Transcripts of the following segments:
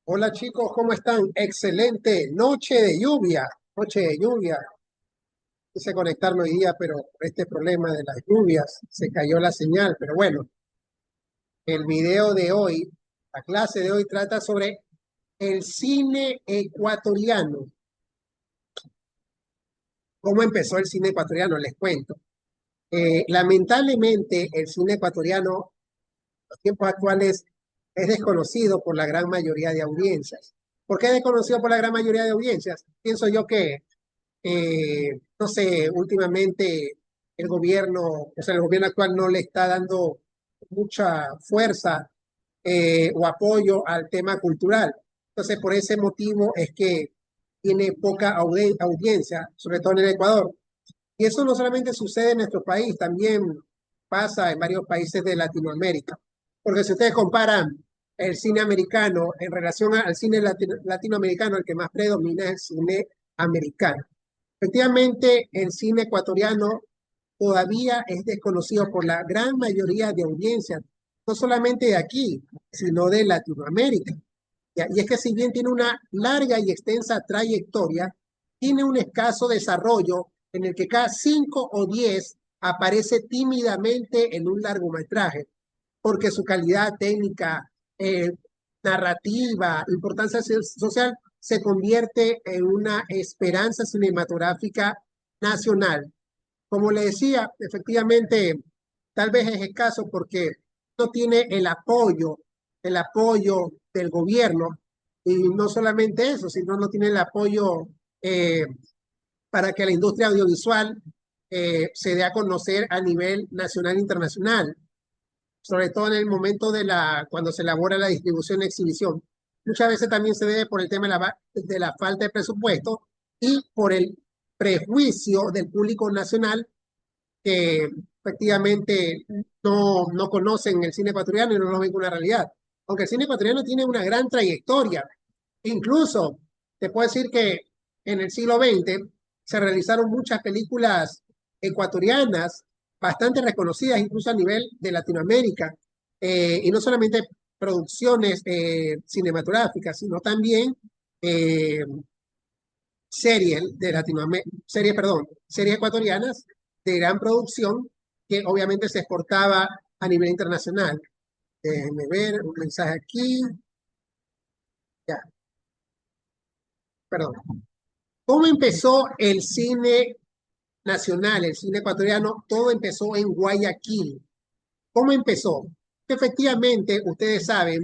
Hola chicos, ¿cómo están? Excelente noche de lluvia, noche de lluvia. Quise conectarme hoy día, pero por este problema de las lluvias se cayó la señal. Pero bueno, el video de hoy, la clase de hoy trata sobre el cine ecuatoriano. ¿Cómo empezó el cine ecuatoriano? Les cuento. Lamentablemente, el cine ecuatoriano en los tiempos actuales es desconocido por la gran mayoría de audiencias. ¿Por qué es desconocido por la gran mayoría de audiencias? Pienso yo que no sé, últimamente el gobierno actual no le está dando mucha fuerza o apoyo al tema cultural. Entonces, por ese motivo es que tiene poca audiencia, sobre todo en el Ecuador. Y eso no solamente sucede en nuestro país, también pasa en varios países de Latinoamérica. Porque si ustedes comparan el cine americano en relación al cine latinoamericano, el que más predomina es el cine americano. Efectivamente, el cine ecuatoriano todavía es desconocido por la gran mayoría de audiencias, no solamente de aquí, sino de Latinoamérica. ¿Ya? Y es que si bien tiene una larga y extensa trayectoria, tiene un escaso desarrollo en el que cada 5 o 10 aparece tímidamente en un largometraje, porque su calidad técnica, eh, narrativa, importancia social, se convierte en una esperanza cinematográfica nacional. Como le decía, efectivamente, tal vez es escaso porque no tiene el apoyo del gobierno, y no solamente eso, sino no tiene el apoyo eh, para que la industria audiovisual se dé a conocer a nivel nacional e internacional, sobre todo en el momento cuando se elabora la distribución y exhibición. Muchas veces también se debe por el tema de la falta de presupuesto y por el prejuicio del público nacional que efectivamente no conocen el cine ecuatoriano y no lo ven como una realidad. Aunque el cine ecuatoriano tiene una gran trayectoria. Incluso te puedo decir que en el siglo XX se realizaron muchas películas ecuatorianas bastante reconocidas, incluso a nivel de Latinoamérica. Y no solamente producciones cinematográficas, sino también eh, series ecuatorianas de gran producción que obviamente se exportaba a nivel internacional. Déjenme ver un mensaje aquí. Ya, perdón. ¿Cómo empezó el cine nacional, el cine ecuatoriano? Todo empezó en Guayaquil. ¿Cómo empezó? Efectivamente, ustedes saben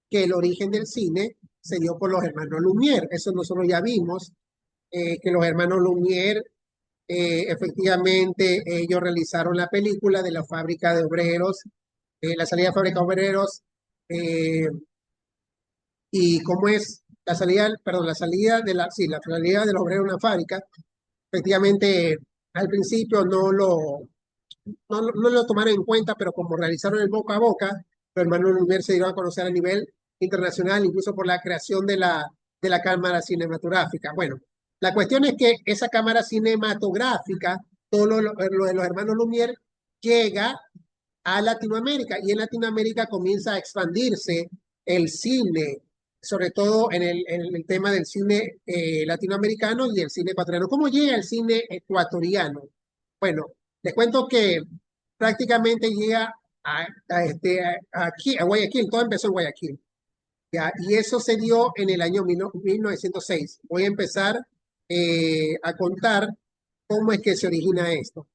que el origen del cine se dio por los hermanos Lumière. Eso nosotros ya vimos, que los hermanos Lumière, efectivamente, ellos realizaron la película de la fábrica de obreros, la salida de fábrica de obreros, eh, y cómo es la salida, perdón, sí, la salida de los obreros de una fábrica. Efectivamente, al principio no lo tomaron en cuenta, pero como realizaron el boca a boca, los hermanos Lumière se dieron a conocer a nivel internacional, incluso por la creación de la cámara cinematográfica. Bueno, la cuestión es que esa cámara cinematográfica, todo lo de los hermanos Lumière, llega a Latinoamérica y en Latinoamérica comienza a expandirse el cine, sobre todo en el tema del cine latinoamericano y el cine ecuatoriano. ¿Cómo llega el cine ecuatoriano? Bueno, les cuento que prácticamente llega aquí, a Guayaquil, todo empezó en Guayaquil, ¿ya? Y eso se dio en el año 1906. Voy a empezar a contar cómo es que se origina esto.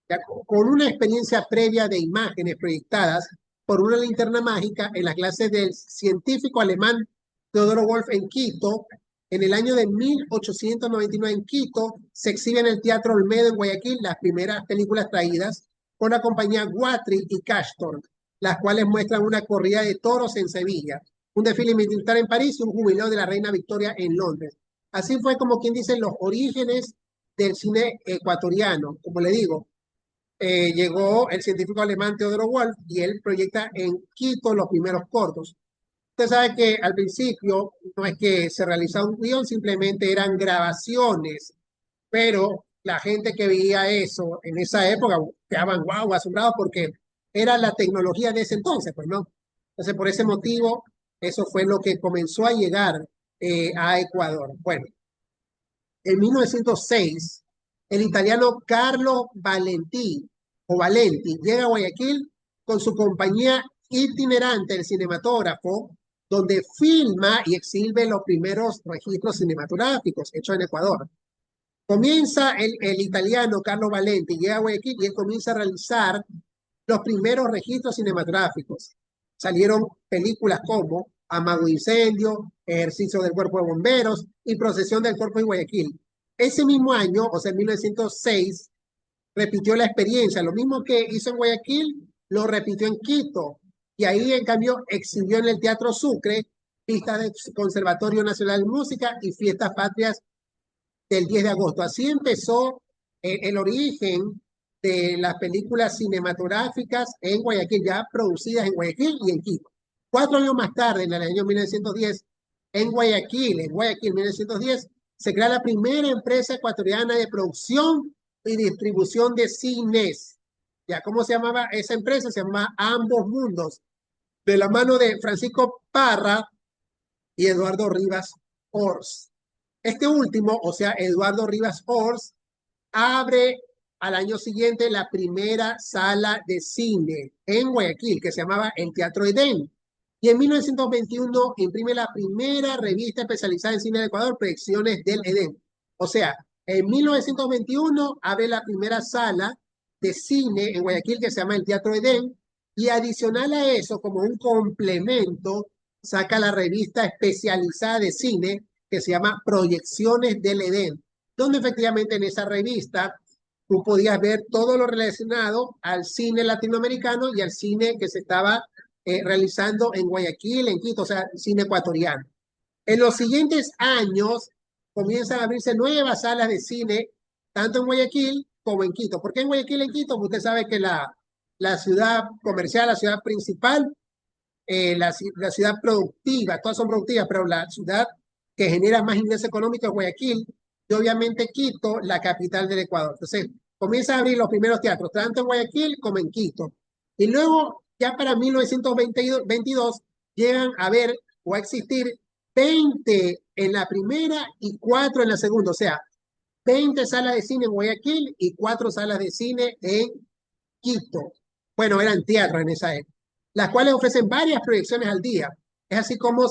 Ya, con una experiencia previa de imágenes proyectadas por una linterna mágica en las clases del científico alemán Theodor Wolf en Quito, en el año de 1899 en Quito, se exhiben en el Teatro Olmedo en Guayaquil las primeras películas traídas por la compañía Guatry y Cashtorn, las cuales muestran una corrida de toros en Sevilla, un desfile militar en París y un jubileo de la reina Victoria en Londres. Así fue como quien dice los orígenes del cine ecuatoriano. Como le digo, llegó el científico alemán Theodor Wolf y él proyecta en Quito los primeros cortos. Usted sabe que al principio no es que se realizaba un guión, simplemente eran grabaciones, pero la gente que veía eso en esa época quedaban guau, asombrados porque era la tecnología de ese entonces, pues no. Entonces, por ese motivo, Eso fue lo que comenzó a llegar a Ecuador. Bueno, en 1906, el italiano Carlo Valenti, o Valenti, llega a Guayaquil con su compañía itinerante, el cinematógrafo, donde filma y exhibe los primeros registros cinematográficos hechos en Ecuador. Comienza el italiano Carlo Valenti, llega a Guayaquil y él comienza a realizar los primeros registros cinematográficos. Salieron películas como Amago Incendio, Ejercicio del Cuerpo de Bomberos y Procesión del Cuerpo de Guayaquil. Ese mismo año, o sea, en 1906, repitió la experiencia. Lo mismo que hizo en Guayaquil, lo repitió en Quito. Y ahí, en cambio, exhibió en el Teatro Sucre pistas del Conservatorio Nacional de Música y fiestas patrias del 10 de agosto. Así empezó el origen de las películas cinematográficas en Guayaquil, ya producidas en Guayaquil y en Quito. 4 años más tarde, en el año 1910, en Guayaquil 1910, se crea la primera empresa ecuatoriana de producción y distribución de cines. ¿Ya cómo se llamaba esa empresa? Se llamaba Ambos Mundos, de la mano de Francisco Parra y Eduardo Rivas Ors. Este último, o sea, Eduardo Rivas Ors, abre al año siguiente la primera sala de cine en Guayaquil, que se llamaba el Teatro Edén. Y en 1921 imprime la primera revista especializada en cine de Ecuador, Proyecciones del Edén. O sea, en 1921 abre la primera sala de cine en Guayaquil que se llama el Teatro Edén. Y adicional a eso, como un complemento, saca la revista especializada de cine que se llama Proyecciones del Edén, donde efectivamente en esa revista tú podías ver todo lo relacionado al cine latinoamericano y al cine que se estaba realizando en Guayaquil, en Quito, o sea, cine ecuatoriano. En los siguientes años comienzan a abrirse nuevas salas de cine, tanto en Guayaquil como en Quito. ¿Por qué en Guayaquil y en Quito? Usted sabe que la ciudad comercial, la ciudad principal, la ciudad productiva, todas son productivas, pero la ciudad que genera más ingresos económicos es Guayaquil y obviamente Quito, la capital del Ecuador. Entonces, comienza a abrir los primeros teatros, tanto en Guayaquil como en Quito. Y luego, ya para 1922, llegan a ver o a existir 20 en la primera y 4 en la segunda. O sea, 20 salas de cine en Guayaquil y 4 salas de cine en Quito. Bueno, eran teatros en esa época, las cuales ofrecen varias proyecciones al día. Es así como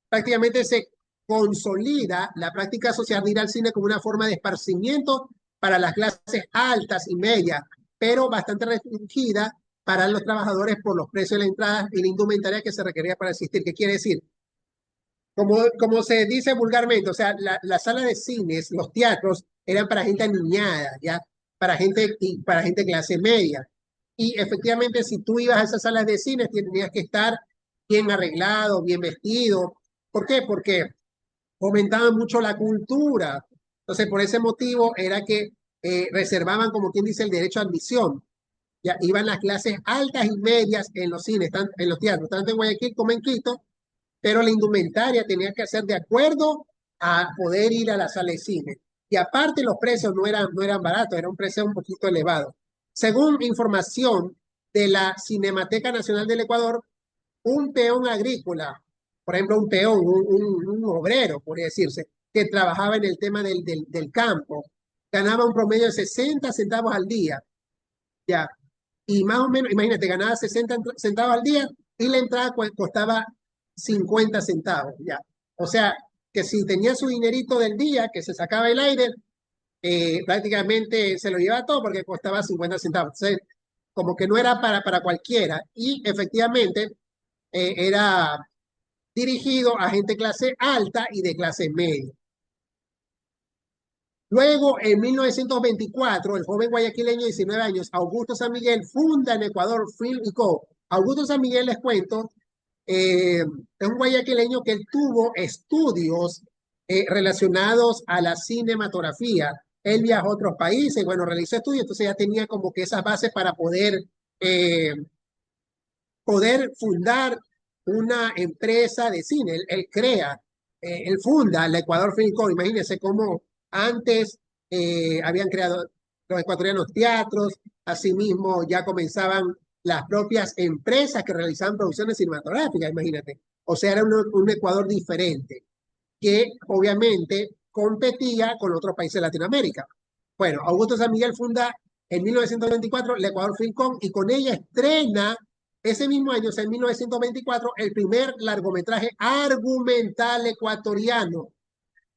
prácticamente se consolida la práctica social de ir al cine como una forma de esparcimiento para las clases altas y medias, pero bastante restringida para los trabajadores por los precios de la entrada y la indumentaria que se requería para asistir. ¿Qué quiere decir? Como se dice vulgarmente, o sea, la sala de cines, los teatros, eran para gente aniñada, ¿ya? Para gente clase media. Y efectivamente, si tú ibas a esas salas de cine, tenías que estar bien arreglado, bien vestido. ¿Por qué? Porque fomentaban mucho la cultura. Entonces, por ese motivo era que reservaban, como quien dice, el derecho a admisión. Ya iban las clases altas y medias en los cines, en los teatros, tanto en Guayaquil como en Quito, pero la indumentaria tenía que ser de acuerdo a poder ir a la sala de cine. Y aparte los precios no eran baratos, era un precio un poquito elevado. Según información de la Cinemateca Nacional del Ecuador, un peón agrícola, por ejemplo, un peón, un obrero, podría decirse, que trabajaba en el tema del campo, ganaba un promedio de 60 centavos al día, ya. Y más o menos, imagínate, ganaba 60 centavos al día y la entrada costaba 50 centavos, ya. O sea, que si tenía su dinerito del día, que se sacaba el aire, prácticamente se lo llevaba todo porque costaba 50 centavos. Entonces, como que no era para cualquiera. Y efectivamente, era dirigido a gente clase alta y de clase media. Luego, en 1924, el joven guayaquileño de 19 años, Augusto San Miguel, funda en Ecuador Film y Co. Augusto San Miguel, les cuento, es un guayaquileño que él tuvo estudios relacionados a la cinematografía. Él viajó a otros países, bueno, realizó estudios, entonces ya tenía como que esas bases para eh, poder fundar una empresa de cine. Él crea, él funda la Ecuador Film Co. Imagínense cómo antes habían creado los ecuatorianos teatros, asimismo ya comenzaban las propias empresas que realizaban producciones cinematográficas, imagínate. O sea, era un Ecuador diferente, que obviamente competía con otros países de Latinoamérica. Bueno, Augusto San Miguel funda en 1924 el Ecuador Film Com y con ella estrena ese mismo año, o sea, en 1924, el primer largometraje argumental ecuatoriano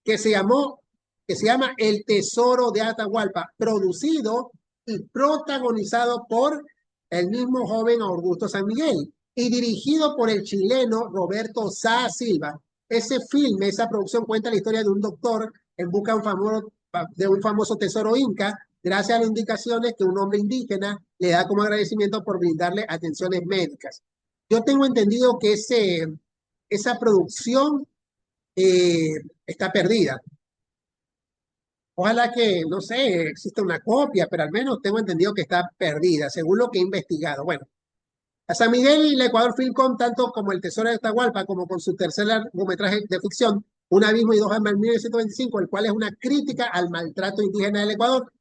que se llamó, que se llama El Tesoro de Atahualpa, producido y protagonizado por el mismo joven Augusto San Miguel y dirigido por el chileno Roberto Sá Silva. Ese filme, esa producción cuenta la historia de un doctor en busca de un famoso tesoro inca, gracias a las indicaciones que un hombre indígena le da como agradecimiento por brindarle atenciones médicas. Yo tengo entendido que esa producción eh, está perdida. Ojalá que, no sé, exista una copia, pero al menos tengo entendido que está perdida, según lo que he investigado. Bueno, a San Miguel y el Ecuador Film Com, tanto como El Tesoro de Atahualpa, como con su tercer largometraje de ficción, Un abismo y dos almas en 1925, el cual es una crítica al maltrato indígena del Ecuador,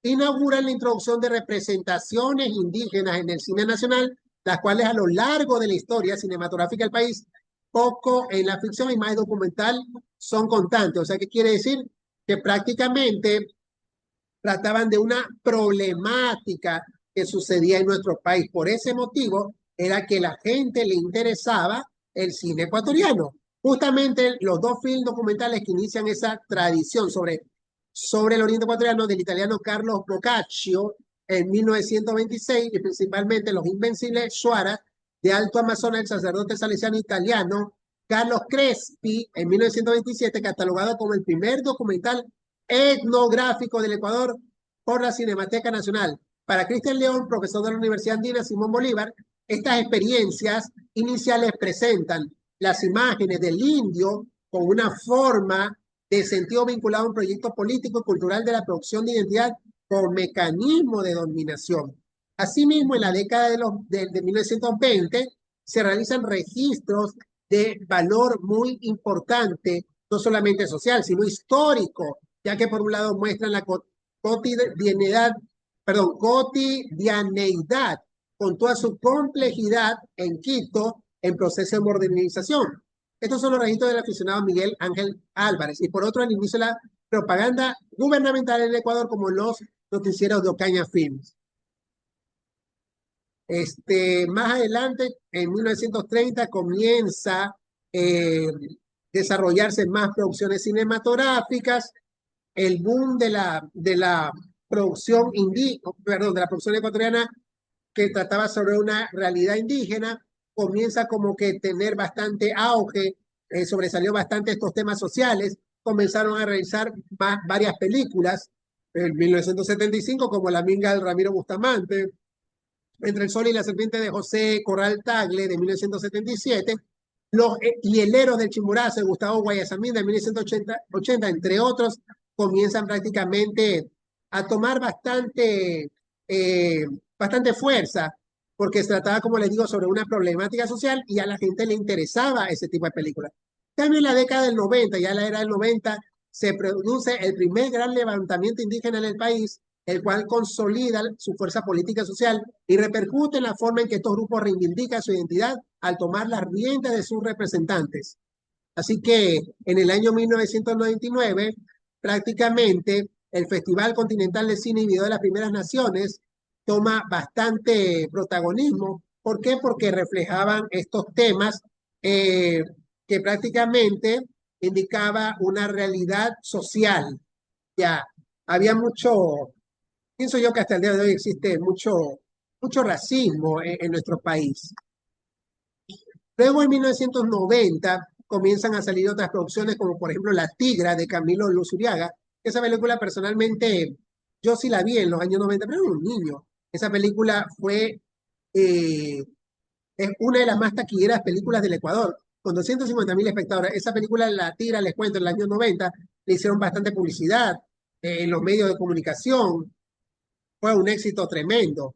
inauguran la introducción de representaciones indígenas en el cine nacional, las cuales a lo largo de la historia cinematográfica del país, poco en la ficción y más documental, son constantes. O sea, ¿qué quiere decir? Que prácticamente trataban de una problemática que sucedía en nuestro país. Por ese motivo era que la gente le interesaba el cine ecuatoriano. Justamente los dos films documentales que inician esa tradición sobre el oriente ecuatoriano del italiano Carlos Boccaccio en 1926 y principalmente Los Invencibles Suara de Alto Amazonas, el sacerdote salesiano italiano Carlos Crespi en 1927, catalogado como el primer documental etnográfico del Ecuador por la Cinemateca Nacional. Para Cristian León, profesor de la Universidad Andina Simón Bolívar, estas experiencias iniciales presentan las imágenes del indio con una forma de sentido vinculado a un proyecto político y cultural de la producción de identidad con mecanismo de dominación. Asimismo, en la década de 1920 se realizan registros de valor muy importante, no solamente social, sino histórico, ya que por un lado muestran la cotidianidad, cotidianeidad con toda su complejidad en Quito en proceso de modernización. Estos son los registros del aficionado Miguel Ángel Álvarez. Y por otro, el inicio de la propaganda gubernamental en el Ecuador como los noticieros de Ocaña Films. Más adelante, en 1930, comienza a desarrollarse más producciones cinematográficas, el boom de la producción de la producción ecuatoriana que trataba sobre una realidad indígena, comienza como que tener bastante auge, sobresalió bastante estos temas sociales, comenzaron a realizar varias películas, en 1975 como La Minga del Ramiro Bustamante, Entre el Sol y la Serpiente de José Corral Tagle de 1977, Los Hieleros del Chimborazo de Gustavo Guayasamín de 1980, entre otros, comienzan prácticamente a tomar bastante fuerza, porque se trataba, como les digo, sobre una problemática social y a la gente le interesaba ese tipo de películas. También en la década del 90, ya en la era del 90, se produce el primer gran levantamiento indígena en el país, el cual consolida su fuerza política y social y repercute en la forma en que estos grupos reivindican su identidad al tomar las riendas de sus representantes. Así que en el año 1999, prácticamente el Festival Continental de Cine y Video de las Primeras Naciones toma bastante protagonismo. ¿Por qué? Porque reflejaban estos temas eh, que prácticamente indicaba una realidad social. Ya, había mucho, pienso yo que hasta el día de hoy existe mucho racismo en nuestro país. Luego en 1990 comienzan a salir otras producciones como por ejemplo La Tigra de Camilo Luzuriaga. Esa película personalmente yo sí la vi en los años 90, pero era un niño. Esa película eh, es una de las más taquilleras películas del Ecuador, con 250.000 espectadores. Esa película La Tigra, les cuento, en los años 90 le hicieron bastante publicidad en los medios de comunicación. Fue un éxito tremendo.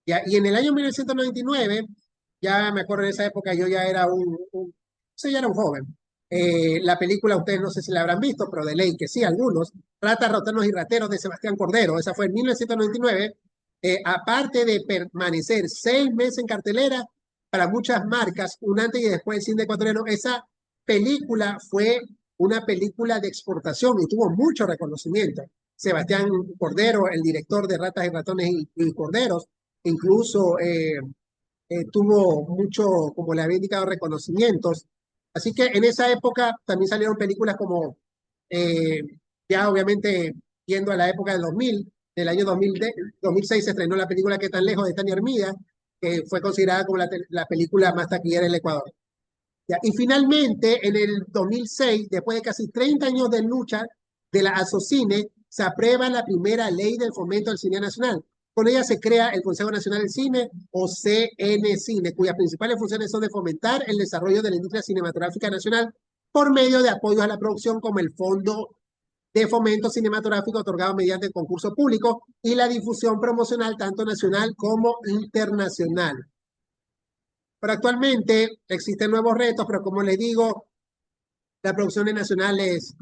¿Ya? Y en el año 1999, ya me acuerdo de esa época, yo ya era sí, ya era un joven. La película, ustedes no sé si la habrán visto, pero de ley que sí, algunos. Ratas, Ratones y Rateros de Sebastián Cordero. Esa fue en 1999. aparte de permanecer 6 meses en cartelera, para muchas marcas, un antes y después del cine ecuatoriano, esa película fue una película de exportación y tuvo mucho reconocimiento. Sebastián Cordero, el director de Ratas y Ratones y Corderos, incluso tuvo mucho, como le había indicado, reconocimientos. Así que en esa época también salieron películas como, eh, ya obviamente yendo a la época del 2000, del año 2006 se estrenó la película ¿Qué tan lejos de Tania Hermida?, que fue considerada como la película más taquillera del Ecuador. Ya, y finalmente, en el 2006, después de casi 30 años de lucha de la ASOCINE, se aprueba la primera ley del fomento del cine nacional. Con ella se crea el Consejo Nacional del Cine, o CNCine, cuyas principales funciones son de fomentar el desarrollo de la industria cinematográfica nacional por medio de apoyos a la producción, como el Fondo de Fomento Cinematográfico otorgado mediante concurso público y la difusión promocional tanto nacional como internacional. Pero actualmente existen nuevos retos, pero como les digo, las producciones nacionales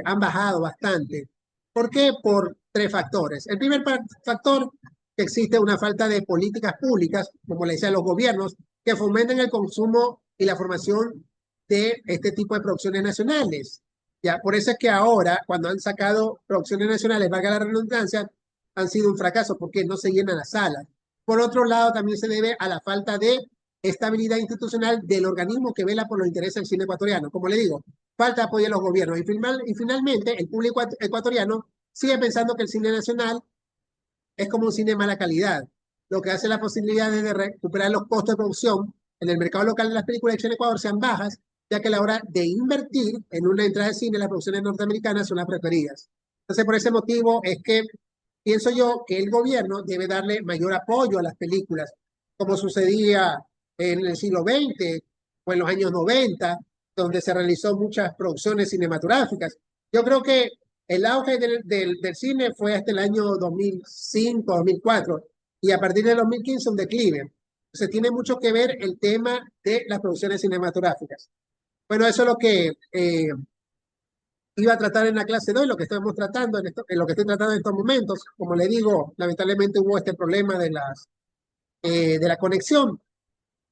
han bajado bastante. ¿Por qué? Por tres factores. El primer factor, que existe una falta de políticas públicas, como le decía, los gobiernos, que fomenten el consumo y la formación de este tipo de producciones nacionales. Ya, por eso es que ahora, cuando han sacado producciones nacionales, valga la redundancia, han sido un fracaso porque no se llenan las salas. Por otro lado, también se debe a la falta de estabilidad institucional del organismo que vela por los intereses del cine ecuatoriano. Como le digo, falta apoyo a los gobiernos. Y finalmente, el público ecuatoriano sigue pensando que el cine nacional es como un cine de mala calidad, lo que hace las posibilidades de recuperar los costos de producción en el mercado local de las películas hechas en Ecuador sean bajas, ya que a la hora de invertir en una entrada de cine, las producciones norteamericanas son las preferidas. Entonces, por ese motivo es que pienso yo que el gobierno debe darle mayor apoyo a las películas, como sucedía en el siglo XX o en los años 90, donde se realizó muchas producciones cinematográficas. Yo creo que el auge del cine fue hasta el año 2005, 2004, y a partir del 2015 un declive. Entonces tiene mucho que ver el tema de las producciones cinematográficas. Bueno, eso es lo que iba a tratar en la clase de hoy, lo que estamos tratando en lo que estoy tratando en estos momentos. Como le digo, lamentablemente hubo este problema de la conexión,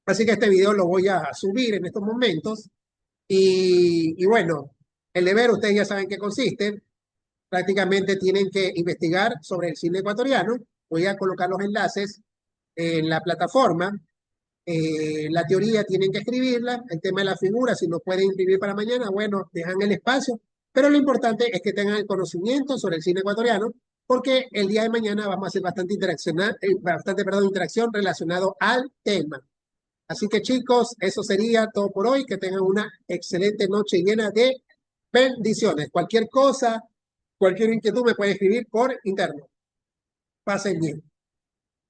así que este video lo voy a subir en estos momentos. Y bueno, el deber, ustedes ya saben qué consiste. Prácticamente tienen que investigar sobre el cine ecuatoriano. Voy a colocar los enlaces en la plataforma. La teoría tienen que escribirla. El tema de la figura, si no pueden escribir para mañana, bueno, dejan el espacio. Pero lo importante es que tengan el conocimiento sobre el cine ecuatoriano, porque el día de mañana vamos a hacer perdón, interacción relacionado al tema. Así que chicos, eso sería todo por hoy. Que tengan una excelente noche llena de bendiciones. Cualquier cosa, cualquier inquietud me puede escribir por interno. Pasen bien.